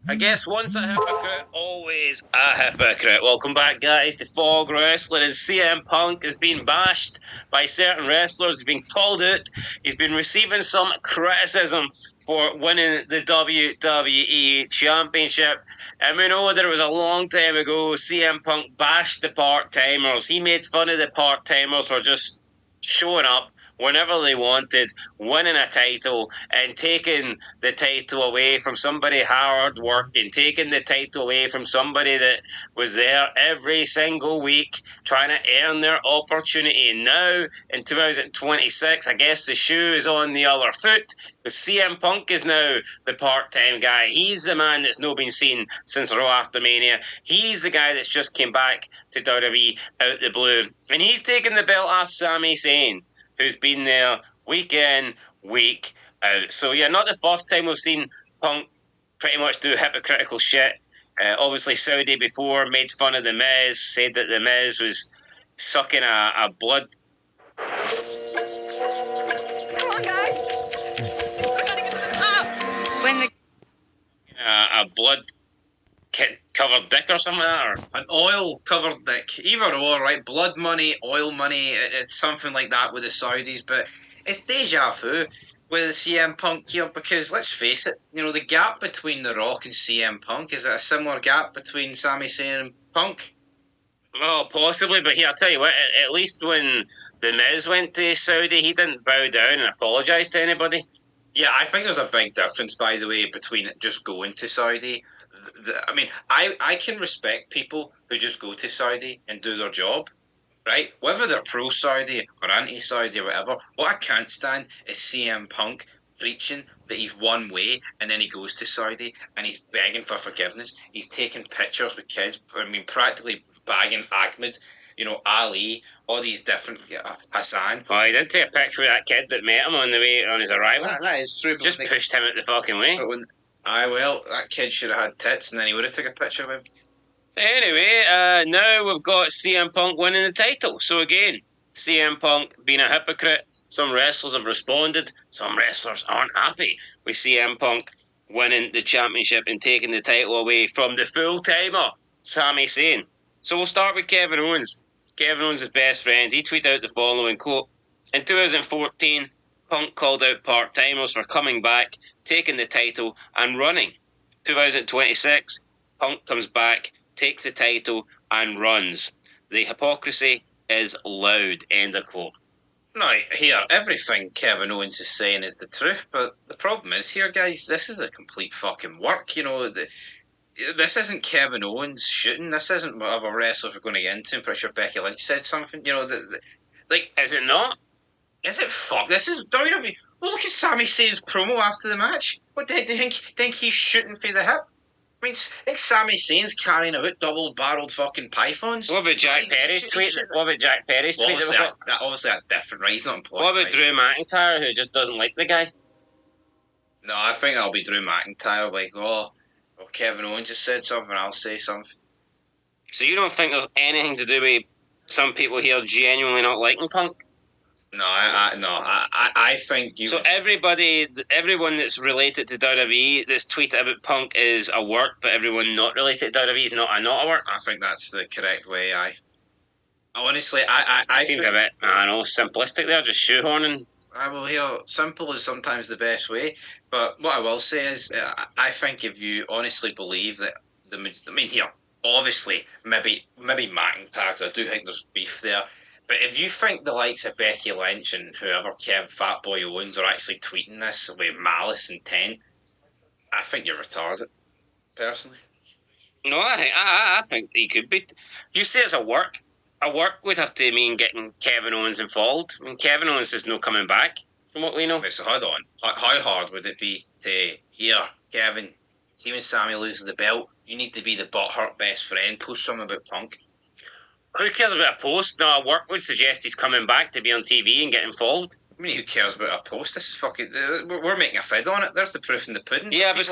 I guess once a hypocrite, always a hypocrite. Welcome back, guys, to Fog Wrestling. And CM Punk has been bashed by certain wrestlers. He's been called out. He's been receiving some criticism for winning the WWE Championship. And we know that it was a long time ago. CM Punk bashed the part-timers. He made fun of the part-timers for just showing up whenever they wanted, winning a title, and taking the title away from somebody hard working, taking the title away from somebody that was there every single week trying to earn their opportunity. And now, in 2026, I guess the shoe is on the other foot. The CM Punk is now the part-time guy. He's the man that's not been seen since Raw After Mania. He's the guy that's just came back to WWE out the blue. And he's taken the belt off Sami Zayn, who's been there week in, week out. So, yeah, not the first time we've seen Punk pretty much do hypocritical shit. Obviously, Saudi before made fun of The Miz, said that The Miz was sucking a blood. Come on, guys. We're gonna get to the top. When the a blood covered dick or something like that, or an oil covered dick. Either or, right? Blood money, oil money, it's something like that with the Saudis, but it's deja vu with CM Punk here because let's face it, you know, the gap between The Rock and CM Punk, is it a similar gap between Sami Zayn and Punk? Well, possibly, but here, I'll tell you what, at least when The Miz went to Saudi, he didn't bow down and apologise to anybody. Yeah, I think there's a big difference, by the way, between just going to Saudi. I mean, I can respect people who just go to Saudi and do their job, right? Whether they're pro-Saudi or anti-Saudi or whatever, what I can't stand is CM Punk preaching that he's one way and then he goes to Saudi and he's begging for forgiveness. He's taking pictures with kids, I mean, practically bagging Ahmed, you know, Ali, all these different, Hassan. Well, he did take a picture with that kid that met him on the way on his arrival. That is true. Just pushed him out the fucking way. But when, well, that kid should have had tits and then he would have took a picture of him. Anyway, now we've got CM Punk winning the title. So again, CM Punk being a hypocrite. Some wrestlers have responded. Some wrestlers aren't happy with CM Punk winning the championship and taking the title away from the full-timer, Sami Zayn. So we'll start with Kevin Owens. Kevin Owens' best friend. He tweeted out the following quote. In 2014, Punk called out part-timers for coming back, taking the title and running. 2026, Punk comes back, takes the title and runs. The hypocrisy is loud. End of quote. Now, here, everything Kevin Owens is saying is the truth, but the problem is here, guys, this is a complete fucking work, you know. This isn't Kevin Owens shooting. This isn't what other wrestlers we're going to get into. I'm pretty sure Becky Lynch said something, you know. Like, is it not? Is it? Fuck, this is WWE. Well, look at Sami Zayn's promo after the match. What do you think he's shooting for the hip? I mean, I think Sami Zayn's carrying about double-barreled fucking pythons. What about Jack Perry's tweet? What about Jack Perry's tweet? Obviously, that's different, right? He's not employed. What about Drew McIntyre, who just doesn't like the guy? No, I think that'll be Drew McIntyre. Like, well, Kevin Owens just said something, I'll say something. So you don't think there's anything to do with some people here genuinely not liking Punk? No, I think you. So everyone that's related to WWE that's tweeted about Punk is a work, but everyone not related to WWE is not a work. I think that's the correct way. Honestly, I seems a bit, I don't know, simplistic there, just shoehorning. Well, here, simple is sometimes the best way. But what I will say is, I think if you honestly believe that here, obviously, maybe McIntyre, 'cause I do think there's beef there. But if you think the likes of Becky Lynch and whoever Fatboy Owens are actually tweeting this with malice intent, I think you're retarded, personally. No, I think he could be. You say it's a work. A work would have to mean getting Kevin Owens involved. I mean, Kevin Owens is no coming back, from what we know. Okay, so hold on. How hard would it be to, here, Kevin, see when Sammy loses the belt, you need to be the butthurt best friend, post something about Punk? Who cares about a post? No, a work would suggest he's coming back to be on TV and get involved. I mean, who cares about a post? This is fucking... We're making a fid on it. There's the proof in the pudding. Yeah, but it's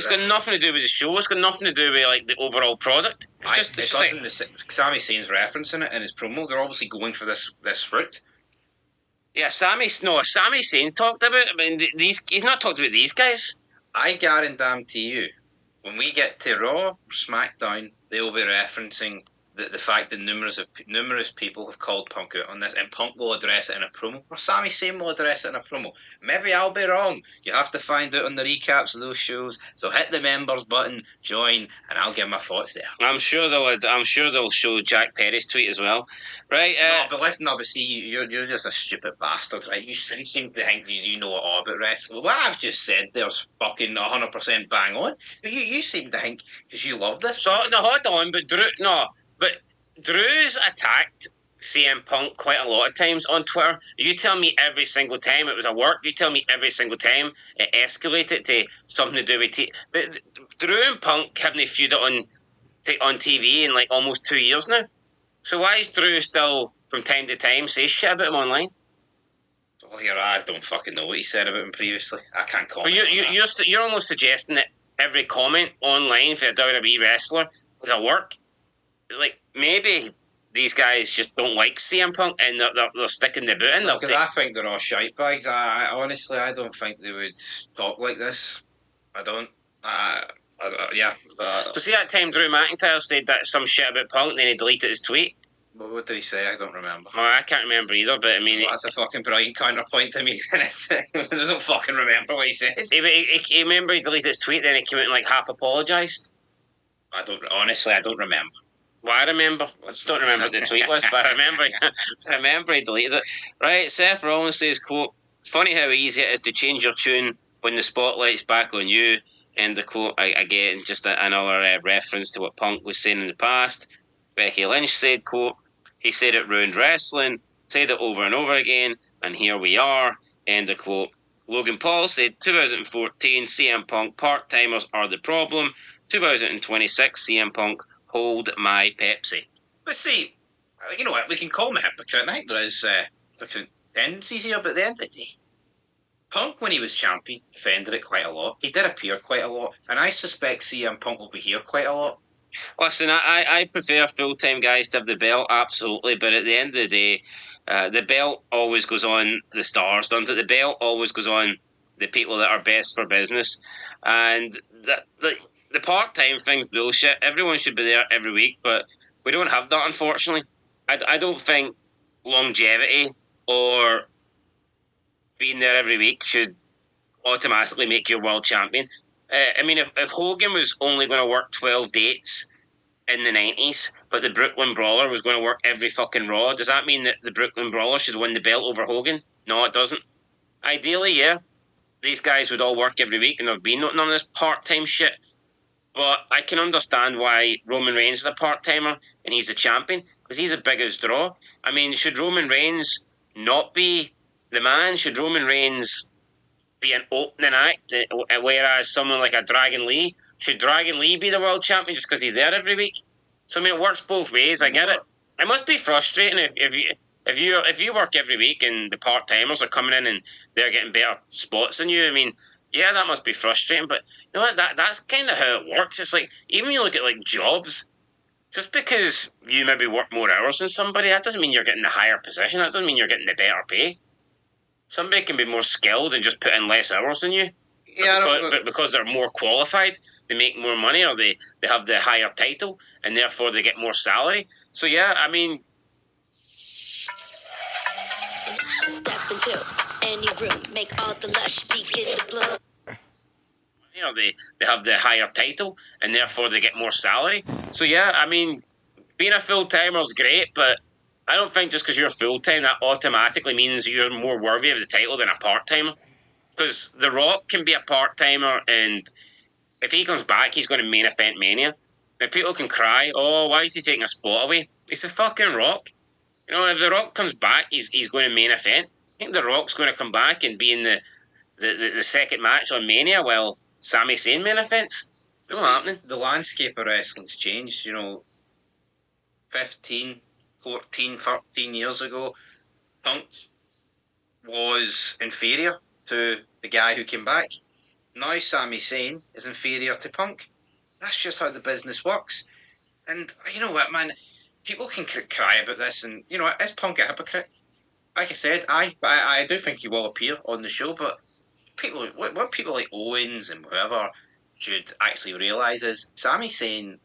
got nothing to do with the show. It's got nothing to do with, like, the overall product. Sami Zayn's referencing it in his promo. They're obviously going for this route. Yeah, Sami Zayn talked about it. I mean, he's not talked about these guys. I guarantee you when we get to Raw or SmackDown, they will be referencing the fact that numerous people have called Punk out on this, and Punk will address it in a promo, or Sami Zayn will address it in a promo. Maybe I'll be wrong. You have to find out on the recaps of those shows. So hit the members button, join, and I'll give my thoughts there. I'm sure they'll show Jack Perry's tweet as well, right? But see, you're just a stupid bastard, right? You seem to think you know all about wrestling. What I've just said there's fucking 100% bang on. You seem to think because you love this. So no, hold on, but Drew's attacked CM Punk quite a lot of times on Twitter. You tell me every single time it was a work. You tell me every single time it escalated to something to do with Drew and Punk haven't feuded on TV in like almost 2 years now. So why is Drew still from time to time say shit about him online? Well, I don't fucking know what he said about him previously. I can't comment. But you're almost suggesting that every comment online for a WWE wrestler is a work. It's like maybe these guys just don't like CM Punk and they're sticking the boot in. Because I think they're all shite bags. I honestly, I don't think they would talk like this. I don't. Yeah. So see that time Drew McIntyre said that some shit about Punk, then he deleted his tweet. What did he say? I don't remember. Well, I can't remember either, but I mean... Well, that's a fucking brilliant counterpoint to me, isn't it? I don't fucking remember what he said. He remember he deleted his tweet, then he came out and like half apologised. I don't remember. Well, I remember. I just don't remember what the tweet was, but I remember he deleted it. Right, Seth Rollins says, quote, "Funny how easy it is to change your tune when the spotlight's back on you." End the quote. Again, just another reference to what Punk was saying in the past. Becky Lynch said, quote, "He said it ruined wrestling, said it over and over again, and here we are." End of quote. Logan Paul said, 2014 CM Punk part-timers are the problem. 2026 CM Punk hold my Pepsi. But see, you know what, we can call him a hypocrite. I think there is different tendencies here, but at the end of the day, Punk, when he was champion, defended it quite a lot. He did appear quite a lot, and I suspect CM Punk will be here quite a lot. Listen, I prefer full-time guys to have the belt, absolutely, but at the end of the day, the belt always goes on the stars, doesn't it? The belt always goes on the people that are best for business, and the part-time thing's bullshit. Everyone should be there every week, but we don't have that, unfortunately. I don't think longevity or being there every week should automatically make you a world champion. I mean, if Hogan was only going to work 12 dates in the 90s, but the Brooklyn Brawler was going to work every fucking Raw, does that mean that the Brooklyn Brawler should win the belt over Hogan? No, it doesn't. Ideally, yeah, these guys would all work every week and there'd be none of this part-time shit. But I can understand why Roman Reigns is a part-timer and he's a champion, because he's the biggest draw. I mean, should Roman Reigns not be the man? Should Roman Reigns be an opening act, whereas someone like a Dragon Lee, should Dragon Lee be the world champion just because he's there every week? So I mean, it works both ways. I get it. It must be frustrating if you work every week and the part timers are coming in and they're getting better spots than you. I mean, yeah, that must be frustrating. But you know what? That's kind of how it works. It's like, even when you look at like jobs, just because you maybe work more hours than somebody, that doesn't mean you're getting the higher position. That doesn't mean you're getting the better pay. Somebody can be more skilled and just put in less hours than you. Yeah, but because they're more qualified, they make more money, or they have the higher title, and therefore they get more salary. So yeah, I mean, Step into any room, make all the lush begin to blow. you know, they have the higher title, and therefore they get more salary. So yeah, I mean, being a full-timer is great, but I don't think just because you're full-time, that automatically means you're more worthy of the title than a part-timer. Because The Rock can be a part-timer, and if he comes back, he's going to main event Mania. Now, people can cry, oh, why is he taking a spot away? He's the fucking Rock. You know, if The Rock comes back, he's going to main event. I think The Rock's going to come back and be in the second match on Mania while Sami Zayn main events. It's not happening. The landscape of wrestling's changed, you know. 15, 14, 13 years ago, Punk was inferior to the guy who came back. Now Sami Zayn is inferior to Punk. That's just how the business works. And you know what, man? People can cry about this, and you know what? Is Punk a hypocrite? Like I said, I do think he will appear on the show, but people like Owens and whoever, should actually realise is Sami Zayn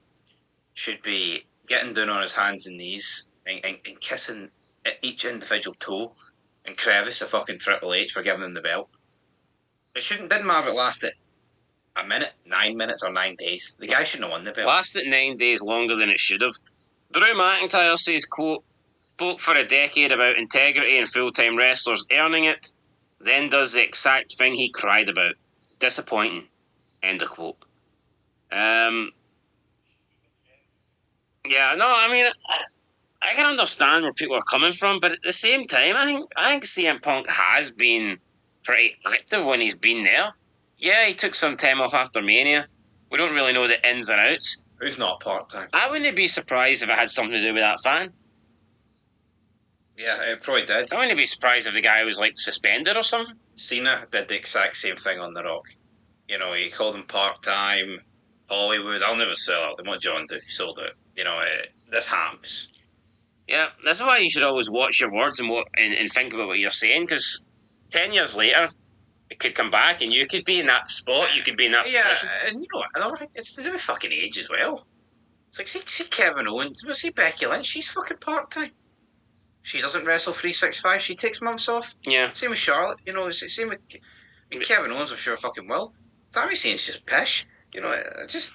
should be getting down on his hands and knees and kissing each individual toe and crevice of fucking Triple H for giving him the belt. Didn't matter if it lasted a minute, 9 minutes, or 9 days. The guy shouldn't have won the belt. Lasted 9 days longer than it should have. Drew McIntyre says, quote, spoke for a decade about integrity and full-time wrestlers earning it, then does the exact thing he cried about. Disappointing. End of quote. Yeah, no, I mean, I can understand where people are coming from, but at the same time, I think CM Punk has been pretty active when he's been there. Yeah, he took some time off after Mania. We don't really know the ins and outs. Who's not part-time? I wouldn't be surprised if it had something to do with that fan. Yeah, it probably did. I wouldn't be surprised if the guy was, like, suspended or something. Cena did the exact same thing on The Rock. You know, he called him part-time, Hollywood. I'll never sell out. What John do? He sold it. You know, this happens. Yeah, that's why you should always watch your words and think about what you're saying, because 10 years later, it could come back and you could be in that spot, you could be in that position. And you know what? It's to do with fucking age as well. It's like, see Kevin Owens, see Becky Lynch, she's fucking part-time. She doesn't wrestle 365, she takes months off. Yeah. Same with Charlotte, you know, same with Kevin Owens, I'm sure fucking will. Sami Zayn's just pish. You know, just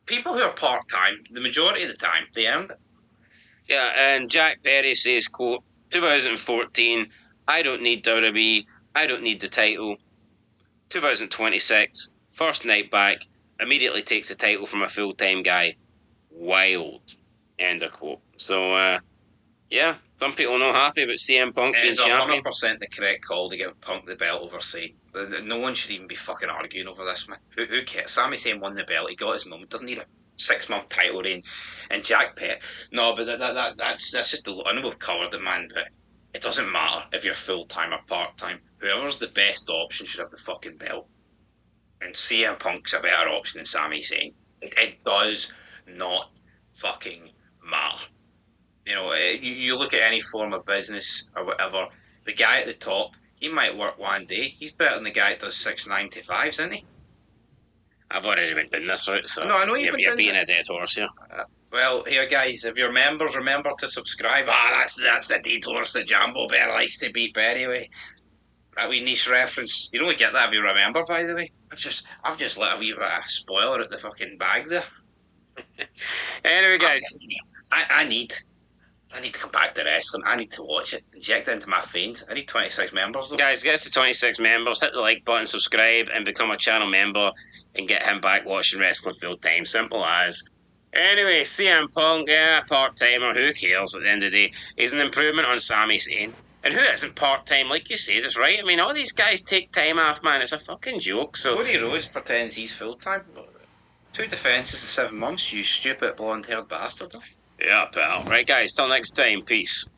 people who are part-time, the majority of the time, they earned it. Yeah, and Jack Perry says, quote, 2014, I don't need WWE, I don't need the title. 2026, first night back, immediately takes the title from a full-time guy. Wild. End of quote. So, yeah, some people are not happy about CM Punk being champion. It's 100% the correct call to give Punk the belt over Zayn. No one should even be fucking arguing over this, man. Who cares? Sami Zayn won the belt, he got his moment, doesn't need a 6-month title reign. And Jack Pett, no, but that's just I know we've covered it, man, but it doesn't matter if you're full-time or part-time. Whoever's the best option should have the fucking belt. And CM Punk's a better option than Sami Zayn. It does not fucking matter. You know, you look at any form of business or whatever, the guy at the top, he might work one day. He's better than the guy that does 6 9-to-5s, isn't he? I've already been doing this route, so no, I know you're being a dead horse here. Well, here, guys, if you're members, remember to subscribe. That's the dead horse that Jambo Bear likes to beat Berry with. That wee niche reference. You only get that if you remember, by the way. I've just let a wee spoiler at the fucking bag there. Anyway, guys, I need to come back to wrestling. I need to watch it. Inject it into my veins. I need 26 members, though. Guys, get us to 26 members. Hit the like button, subscribe, and become a channel member, and get him back watching wrestling full time. Simple as. Anyway, CM Punk, yeah, part-timer, who cares at the end of the day? He's an improvement on Sami Zayn. And who isn't part-time, like you said, is right. I mean, all these guys take time off, man. It's a fucking joke, so... Cody Rhodes pretends he's full-time. 2 defences in 7 months, you stupid blonde-haired bastard. Yeah, pal. Right, guys, till next time. Peace.